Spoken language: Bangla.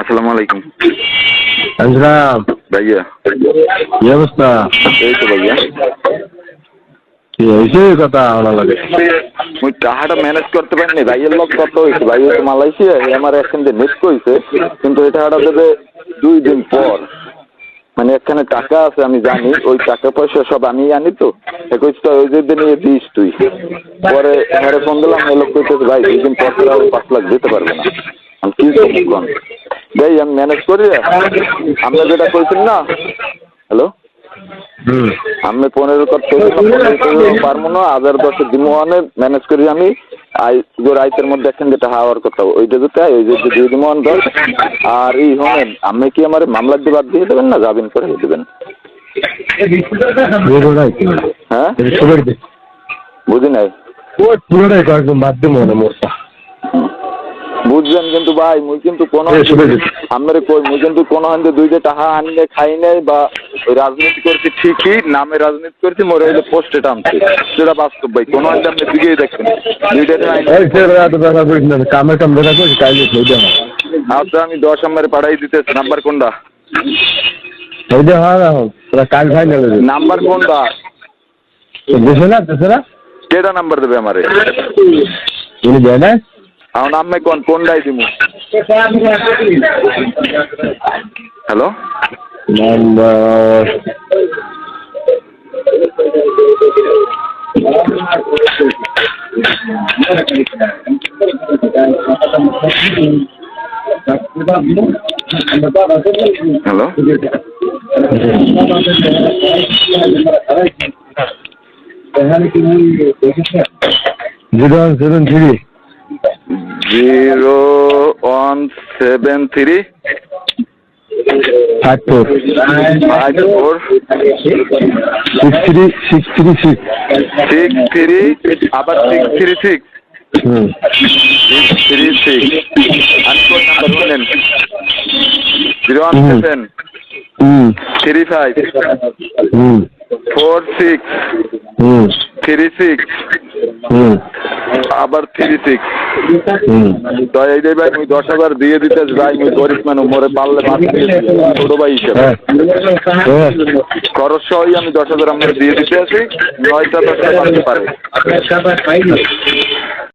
আসসালামু আলাইকুম। আসসালাম ভাইয়া কি অবস্থা? এই তো ভাইয়া কি হয়েছে কথা আমার লাগে? মুই টাকাটা ম্যানেজ করতে পারিনি। ভাইয়ের লোক কত হয়েছে, ভাই হচ্ছে মালয়েশিয়া, আমার একখান দিয়ে নেট কইছে, কিন্তু এই টাকাটা দেবে 2 দিন পর। মানে এখানে টাকা আছে আমি জানি, ওই টাকা পয়সা সব আমি আনি তো, কইছি তো ওই যে নিয়ে দিস তুই। পরে হ্যাঁ ফোন দিলাম, এই লোক কইতেছে ভাই 2 দিন পর আর 5 লাখ দিতে পারবে না। আমি কি করবো কোন ভাই, আমি ম্যানেজ করি। আমরা যেটা কইছেন না, হ্যালো, আমি 15 করতে পারবো না, 1010 দিমোয়ানে ম্যানেজ করি আমি। রাইতের মধ্যে এখন যেটা হাওয়ার কথা ওইটা যেতে ওই যে 2 দিমোয়ান 10। আর এই হলেন আপনি কি আমার মামলা দিয়ে বাদ দিয়ে দেবেন না জামিন করে দেবেন? হ্যাঁ বুঝি নাই, বুঝছেন? কিন্তু ভাই মুই কিন্তু কোনো আমার কই মুই কিন্তু কোনো হান্দে 2টা টাকা আনলে খাই নাই, বা ওই রাজনীতি করছি ঠিকই, নামে রাজনীতি করছি, মোর হইলে পোস্টে টানছি, সেটা বাস্তব ভাই। কোনো হান্দে আপনি দিকেই দেখবেন 2টা আচ্ছা আমি 10 নম্বরে পাঠাই দিতেছি। নাম্বার কোনটা? নাম্বার কোনটা? কেটা নাম্বার দেবে আমারে? আমার নামে কোনটাই দিমু? হ্যালো, নাম্বার হ্যালো, 0173 0173 54 54 636 63 আবার 636 636। আমি কোন নাম্বার বলেন? 017 35 46 36 আবার 36। তো এইটাই ভাই মুই 10,000 দিয়ে দিতে যাই, মুই গরিব মানুষ, মোরে পারলে মাছ ছোট ভাই হিসেবে খরচ সহই আমি 10,000 আমরা দিয়ে দিতে আছি। 9টা 10টা পারতে পারে।